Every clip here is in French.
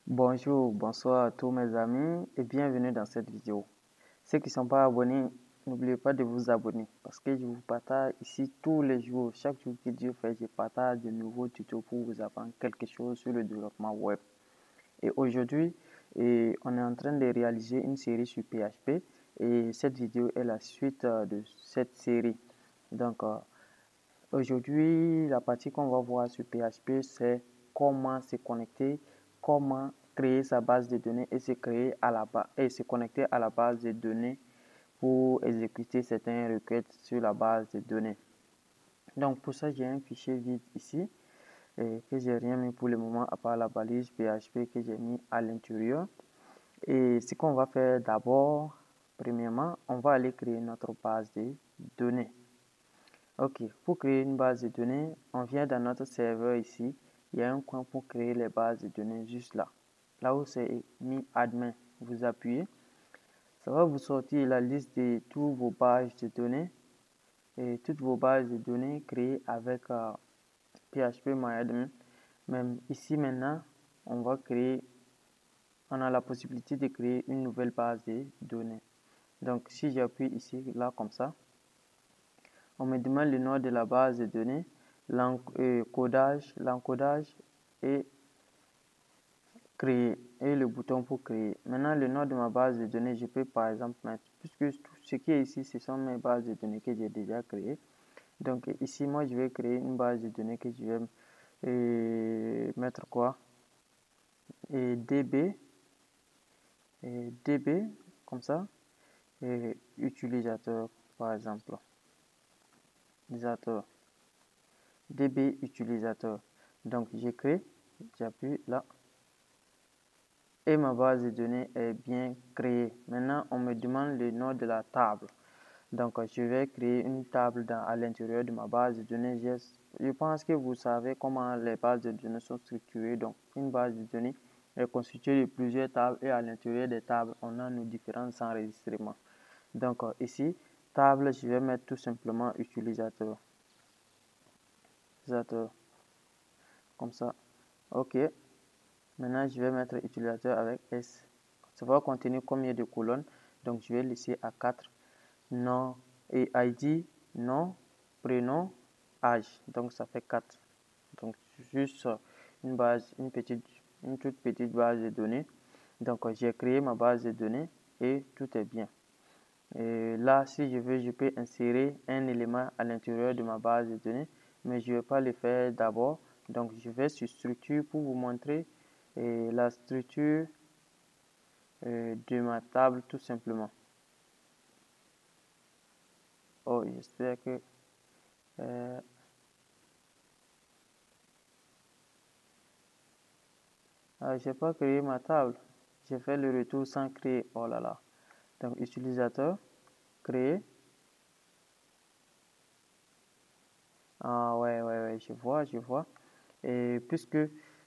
Bonjour, bonsoir à tous mes amis et bienvenue dans cette vidéo. Ceux qui ne sont pas abonnés, n'oubliez pas de vous abonner parce que je vous partage ici tous les jours. Chaque jour que Dieu fait, je partage de nouveaux tutos pour vous apprendre quelque chose sur le développement web. Et aujourd'hui, on est en train de réaliser une série sur PHP et cette vidéo est la suite de cette série. Donc, aujourd'hui, la partie qu'on va voir sur PHP, c'est comment se connecter, comment créer sa base de données et se connecter à la base de données pour exécuter certaines requêtes sur la base de données. Donc pour ça, j'ai un fichier vide ici que j'ai rien mis pour le moment à part la balise PHP que j'ai mis à l'intérieur. Et ce qu'on va faire d'abord, premièrement, on va aller créer notre base de données. Ok, pour créer une base de données, on vient dans notre serveur ici. Il y a un coin pour créer les bases de données juste là. Là où c'est mis admin, vous appuyez. Ça va vous sortir la liste de toutes vos bases de données et toutes vos bases de données créées avec PHP-MyAdmin. Même ici maintenant, on a la possibilité de créer une nouvelle base de données. Donc si j'appuie ici, là comme ça, on me demande le nom de la base de données, l'encodage et créer et le bouton pour créer. Maintenant, le nom de ma base de données, je peux par exemple mettre, puisque tout ce qui est ici, ce sont mes bases de données que j'ai déjà créées. Donc ici, moi, je vais créer une base de données que je vais mettre quoi? Et DB, comme ça, et utilisateur, par exemple. Utilisateur. DB utilisateur. Donc, j'écris, j'appuie là. Et ma base de données est bien créée. Maintenant, on me demande le nom de la table. Donc, je vais créer une table à l'intérieur de ma base de données. Je pense que vous savez comment les bases de données sont structurées. Donc, une base de données est constituée de plusieurs tables et à l'intérieur des tables, on a nos différents enregistrements. Donc, ici, table, je vais mettre tout simplement utilisateur. Utilisateur. Comme ça. OK. Maintenant, je vais mettre utilisateur avec S. Ça va contenir combien de colonnes? Donc, je vais laisser à 4. Nom et ID, nom, prénom, âge. Donc, ça fait 4. Donc, juste une toute petite base de données. Donc, j'ai créé ma base de données et tout est bien. Et là, si je veux, je peux insérer un élément à l'intérieur de ma base de données, mais je ne vais pas le faire d'abord. Donc, je vais sur structure pour vous montrer la structure de ma table tout simplement. Oh, j'espère que j'ai pas créé ma table. J'ai fait le retour sans créer. Oh là là. Donc, utilisateur, créer. Ah ouais, je vois. Et puisque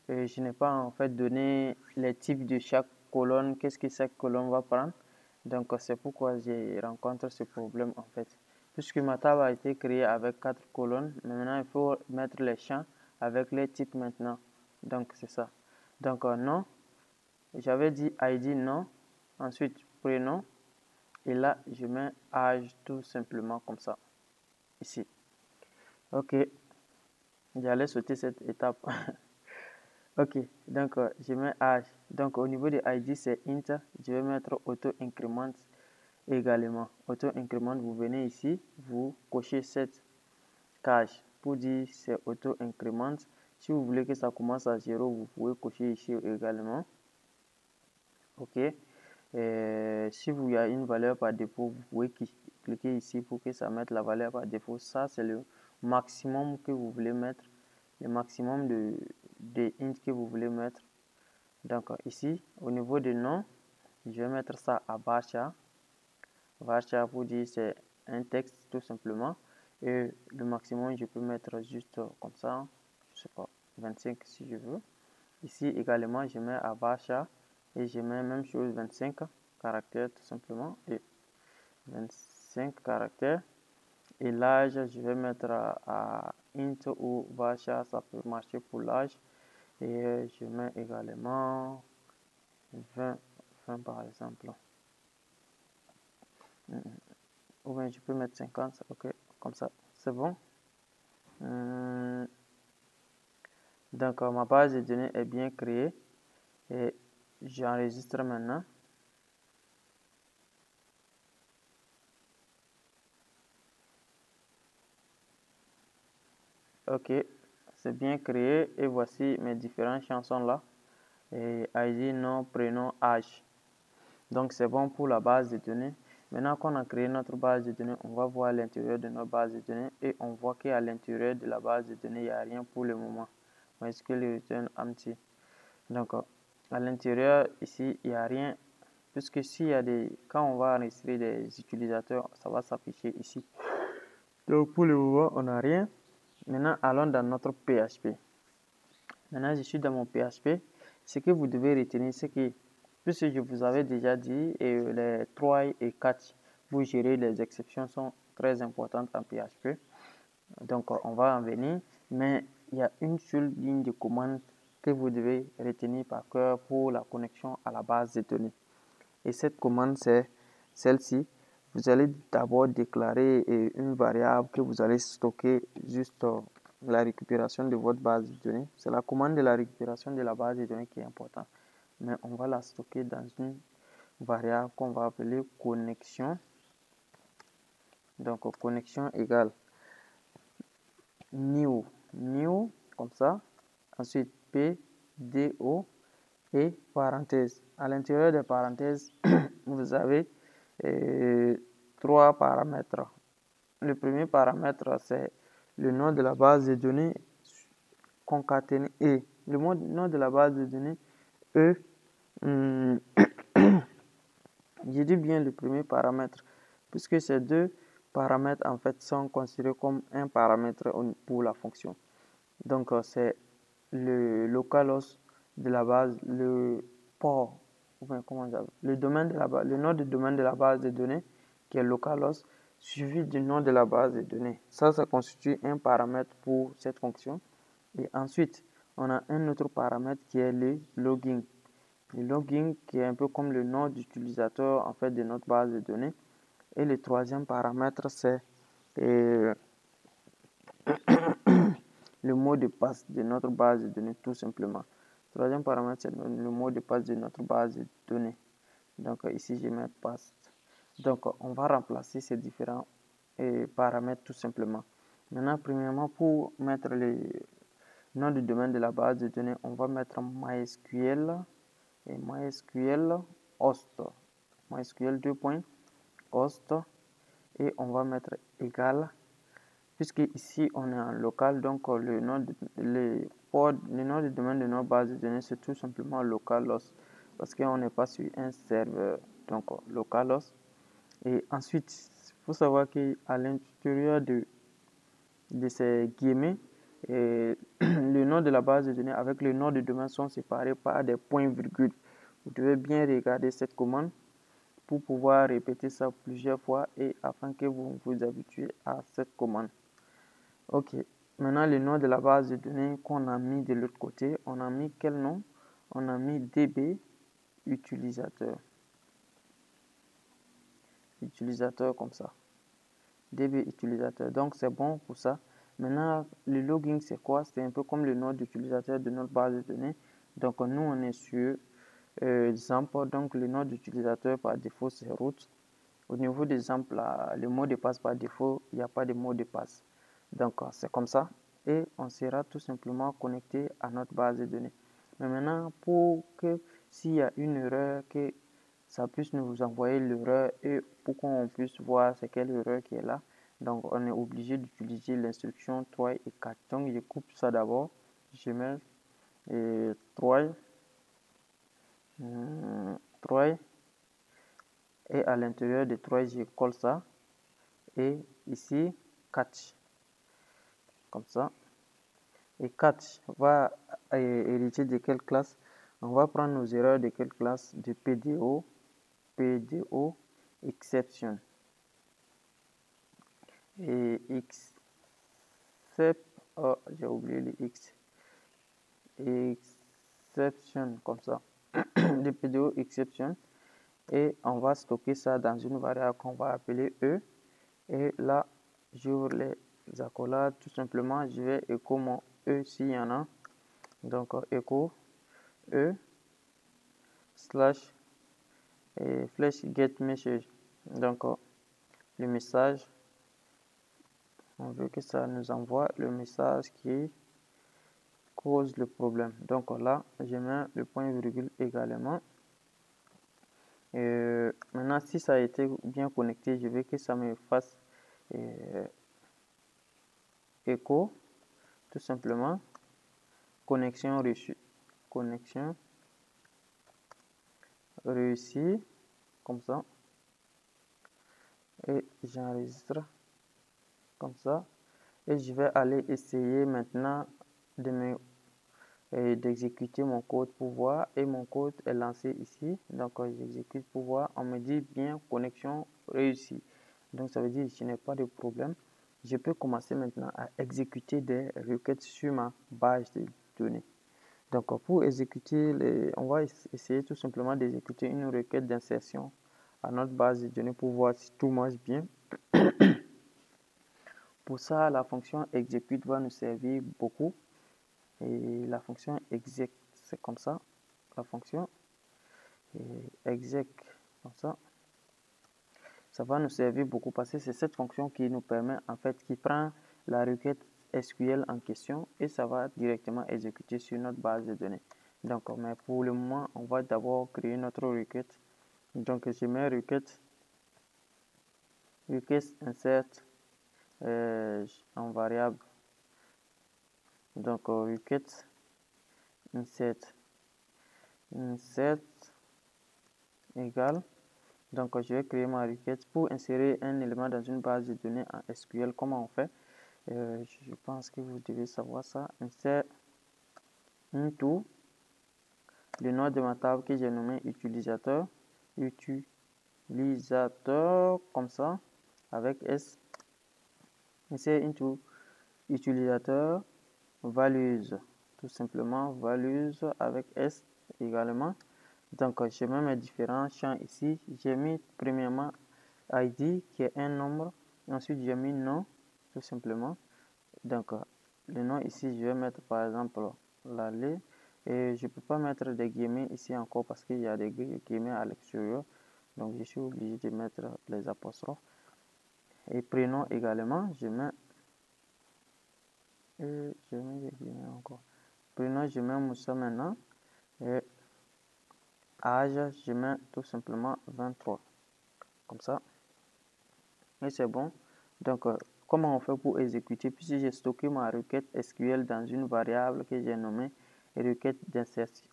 je n'ai pas en fait donné les types de chaque colonne, qu'est-ce que chaque colonne va prendre. Donc, c'est pourquoi j'ai rencontré ce problème en fait. Puisque ma table a été créée avec 4 colonnes, maintenant il faut mettre les champs avec les types maintenant. Donc, c'est ça. Donc, nom, j'avais dit ID nom, ensuite prénom, et là, je mets âge tout simplement comme ça, ici. Ok, j'allais sauter cette étape. Ok, donc je mets âge. Donc au niveau de ID, c'est int. Je vais mettre auto-increment également. Auto-increment, vous venez ici, vous cochez cette case pour dire c'est auto-increment. Si vous voulez que ça commence à 0, vous pouvez cocher ici également. Ok. Si vous y a une valeur par défaut, vous pouvez cliquer ici pour que ça mette la valeur par défaut. Ça, c'est le maximum que vous voulez mettre, le maximum de int que vous voulez mettre. Donc ici, au niveau de nom, je vais mettre ça à varchar. Varchar pour dire c'est un texte tout simplement. Et le maximum, je peux mettre juste comme ça, je sais pas, 25 si je veux. Ici également, je mets à varchar et je mets même chose 25 caractères tout simplement et 25 caractères. Et l'âge, je vais mettre à int ou varchar, ça peut marcher pour l'âge. Et je mets également 20, 20 par exemple. Ou bien je peux mettre 50, ok, comme ça, c'est bon. Donc ma base de données est bien créée et j'enregistre maintenant. Ok, c'est bien créé et voici mes différentes chansons là. Et ID, nom, prénom, âge. Donc c'est bon pour la base de données. Maintenant qu'on a créé notre base de données, on va voir l'intérieur de notre base de données et on voit qu'à l'intérieur de la base de données, il n'y a rien pour le moment. MySQL return empty. Donc à l'intérieur ici, il n'y a rien puisque s'il y a quand on va enregistrer des utilisateurs, ça va s'afficher ici. Donc pour le moment, on n'a rien. Maintenant, allons dans notre PHP. Maintenant, je suis dans mon PHP. Ce que vous devez retenir, c'est que, puisque je vous avais déjà dit, les 3 et 4 pour gérer les exceptions sont très importantes en PHP. Donc, on va en venir. Mais il y a une seule ligne de commande que vous devez retenir par cœur pour la connexion à la base de données. Et cette commande, c'est celle-ci. Vous allez d'abord déclarer une variable que vous allez stocker juste la récupération de votre base de données. C'est la commande de la récupération de la base de données qui est importante. Mais on va la stocker dans une variable qu'on va appeler connexion. Donc, connexion égale new, comme ça. Ensuite, PDO et parenthèse. À l'intérieur des parenthèses, vous avez 3 paramètres. Le premier paramètre, c'est le nom de la base de données concaténé et le nom de la base de données E. Je dis bien le premier paramètre puisque ces deux paramètres en fait sont considérés comme un paramètre pour la fonction. Donc c'est le localhost de la base, le port, comment le domaine de la base, le nom du domaine de la base de données qui est localhost suivi du nom de la base de données. Ça constitue un paramètre pour cette fonction. Et ensuite, on a un autre paramètre qui est le login. Le login qui est un peu comme le nom d'utilisateur en fait de notre base de données. Et le troisième paramètre, c'est le mot de passe de notre base de données, tout simplement. Le troisième paramètre, c'est le mot de passe de notre base de données. Donc ici, je mets passe. Donc on va remplacer ces différents paramètres tout simplement. Maintenant, premièrement, pour mettre le nom du domaine de la base de données, on va mettre MySQL et MySQL host. MySQL 2. Host et on va mettre égal puisque ici on est en local, donc le nom du domaine de notre base de données c'est tout simplement localhost parce qu'on n'est pas sur un serveur, donc localhost. Et ensuite il faut savoir qu'à l'intérieur de ces guillemets le nom de la base de données avec le nom de domaine sont séparés par des points virgules. Vous devez bien regarder cette commande pour pouvoir répéter ça plusieurs fois et afin que vous vous habituez à cette commande. Ok, maintenant le nom de la base de données qu'on a mis de l'autre côté, on a mis quel nom? On a mis DB utilisateur. Utilisateur comme ça. DB utilisateur, donc c'est bon pour ça. Maintenant, le login c'est quoi? C'est un peu comme le nom d'utilisateur de notre base de données. Donc nous on est sur exemple, donc le nom d'utilisateur par défaut c'est root. Au niveau des exemples, le mot de passe par défaut, il n'y a pas de mot de passe. Donc, c'est comme ça. Et on sera tout simplement connecté à notre base de données. Mais maintenant, pour que s'il y a une erreur, que ça puisse nous envoyer l'erreur et pour qu'on puisse voir c'est quelle erreur qui est là. Donc, on est obligé d'utiliser l'instruction 3 et 4. Donc, je coupe ça d'abord. Je mets 3. Et à l'intérieur de 3, je colle ça. Et ici, catch. Comme ça. Et catch va hériter de quelle classe? On va prendre nos erreurs de quelle classe? De PDO, exception. Et except, oh, j'ai oublié le X. Exception, comme ça. dpdo exception et on va stocker ça dans une variable qu'on va appeler E. Et là, j'ouvre les accolades. Tout simplement, je vais écho mon E s'il y en a. Donc, écho E slash et flash get message. Donc, le message, on veut que ça nous envoie le message qui cause le problème. Donc là, je mets le point virgule également. Maintenant, si ça a été bien connecté, je veux que ça me fasse écho, tout simplement, connexion reçue. Connexion réussie, comme ça. Et j'enregistre comme ça. Et je vais aller essayer maintenant d'exécuter mon code pour voir, et mon code est lancé ici. Donc j'exécute pour voir, on me dit bien connexion réussie. Donc ça veut dire que je n'ai pas de problème. Je peux commencer maintenant à exécuter des requêtes sur ma base de données. Donc pour exécuter, on va essayer tout simplement d'exécuter une requête d'insertion à notre base de données pour voir si tout marche bien. Pour ça, la fonction execute va nous servir beaucoup. Et la fonction exec, c'est comme ça. La fonction exec, comme ça. Ça va nous servir beaucoup parce que c'est cette fonction qui nous permet, en fait, qui prend la requête SQL en question et ça va directement exécuter sur notre base de données. Donc, mais pour le moment, on va d'abord créer notre requête. Donc, je mets requête insert en variable. Donc, requête insert égale. Donc, je vais créer ma requête pour insérer un élément dans une base de données en SQL. Comment on fait? Je pense que vous devez savoir ça. Insert into le nom de ma table que j'ai nommé utilisateur. Utilisateur, comme ça, avec S. Insert into utilisateur values. Tout simplement, values avec S également. Donc, je mets mes différents champs ici. J'ai mis premièrement ID qui est un nombre. Ensuite, j'ai mis nom, tout simplement. Donc, le nom ici, je vais mettre par exemple l'aller. Et je ne peux pas mettre des guillemets ici encore parce qu'il y a des guillemets à l'extérieur. Donc, je suis obligé de mettre les apostrophes. Et prénom également, je mets des guillemets encore. Prénom, je mets Moussa maintenant. Et âge, je mets tout simplement 23. Comme ça. Et c'est bon. Donc, comment on fait pour exécuter? Puisque j'ai stocké ma requête SQL dans une variable que j'ai nommée requête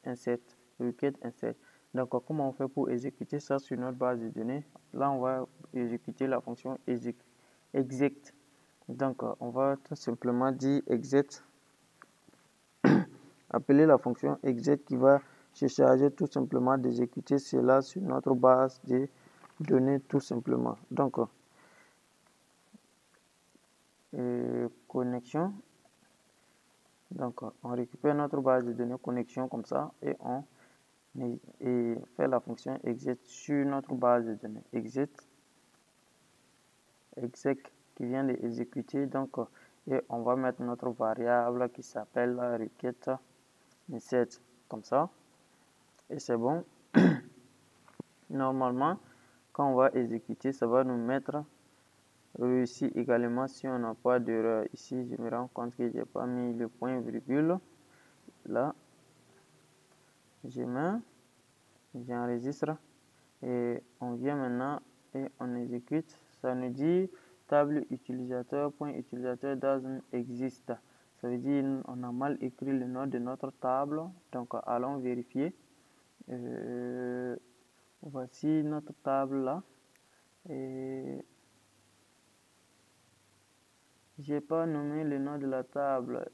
insert. Donc, comment on fait pour exécuter ça sur notre base de données? Là, on va exécuter la fonction exec. Donc, on va tout simplement dire exec. Appeler la fonction exec qui va se charger tout simplement d'exécuter cela sur notre base de données tout simplement. Donc, connexion. Donc, on récupère notre base de données connexion comme ça et on fait la fonction exec sur notre base de données. Exec qui vient d'exécuter. Donc, et on va mettre notre variable qui s'appelle la requête insert comme ça. Et c'est bon. Normalement, quand on va exécuter, ça va nous mettre réussi également si on n'a pas d'erreur. Ici, je me rends compte que j'ai pas mis le point virgule. Là, j'enregistre et on vient maintenant et on exécute. Ça nous dit table utilisateur, point utilisateur doesn't exist. Ça veut dire on a mal écrit le nom de notre table. Donc, allons vérifier. Voici notre table là. Et j'ai pas nommé le nom de la table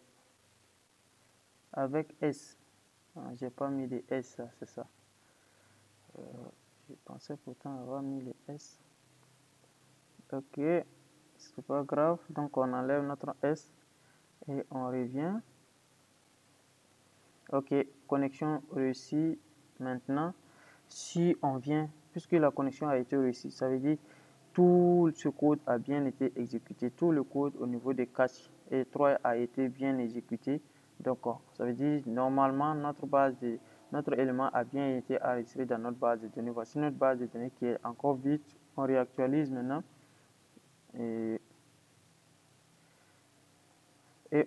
avec S. J'ai pas mis de S, c'est ça. Je pensais pourtant avoir mis le S. Ok, c'est pas grave. Donc on enlève notre S et on revient. Ok, connexion réussie. Maintenant, si on vient, puisque la connexion a été réussie, ça veut dire tout ce code a bien été exécuté. Tout le code au niveau des caches E3 a été bien exécuté. Donc, ça veut dire normalement notre élément a bien été enregistré dans notre base de données. Voici notre base de données qui est encore vide. On réactualise maintenant et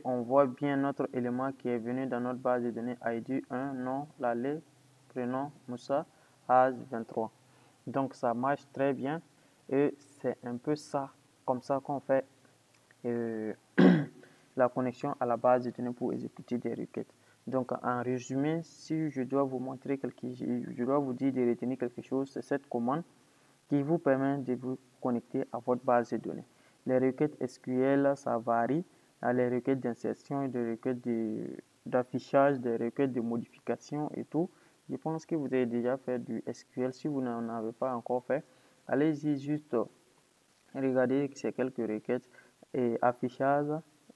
on voit bien notre élément qui est venu dans notre base de données ID 1, nom, Laleh, prénom, Moussa, âge 23. Donc ça marche très bien et c'est un peu ça, comme ça qu'on fait la connexion à la base de données pour exécuter des requêtes. Donc en résumé, si je dois vous montrer je dois vous dire de retenir quelque chose, c'est cette commande qui vous permet de vous connecter à votre base de données. Les requêtes SQL, ça varie. Les requêtes d'insertion, des requêtes d'affichage, des requêtes de modification et tout. Je pense que vous avez déjà fait du SQL. Si vous n'en avez pas encore fait, allez-y juste regarder ces quelques requêtes et affichage,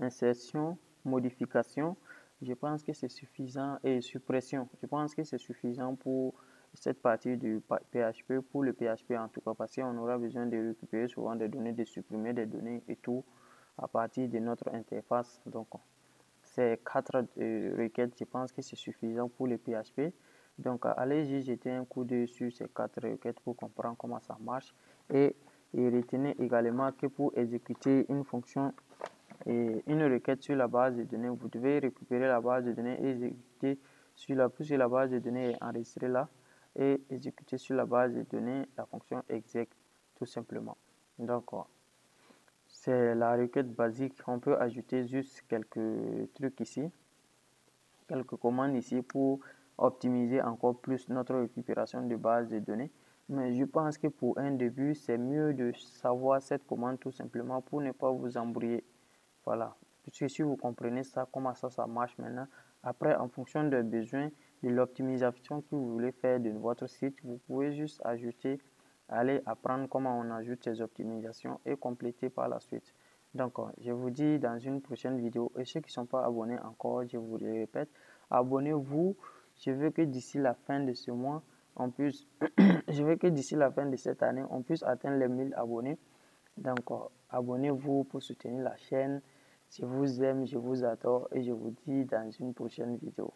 insertion, modification. Je pense que c'est suffisant et suppression. Je pense que c'est suffisant pour cette partie du PHP, pour le PHP en tout cas, parce qu'on aura besoin de récupérer souvent des données, de supprimer des données et tout à partir de notre interface. Donc, ces 4 requêtes, je pense que c'est suffisant pour le PHP. Donc, allez-y jeter un coup d'œil sur ces 4 requêtes pour comprendre comment ça marche. Et retenez également que pour exécuter une fonction et une requête sur la base de données, vous devez récupérer la base de données et exécuter puisque la base de données est enregistrée là, et exécuter sur la base de données la fonction exec tout simplement. Donc, c'est la requête basique. On peut ajouter juste quelques trucs ici, quelques commandes ici pour optimiser encore plus notre récupération de base de données. Mais je pense que pour un début, c'est mieux de savoir cette commande tout simplement pour ne pas vous embrouiller. Voilà. Puisque si vous comprenez ça, comment ça marche maintenant, après, en fonction des besoins, de l'optimisation que vous voulez faire de votre site, vous pouvez juste ajouter, aller apprendre comment on ajoute ces optimisations et compléter par la suite. Donc, je vous dis dans une prochaine vidéo. Et ceux qui ne sont pas abonnés encore, je vous le répète, abonnez-vous. Je veux que d'ici la fin de ce mois, on puisse, je veux que d'ici la fin de cette année, on puisse atteindre les 1000 abonnés. Donc, abonnez-vous pour soutenir la chaîne. Je vous aime, je vous adore et je vous dis dans une prochaine vidéo.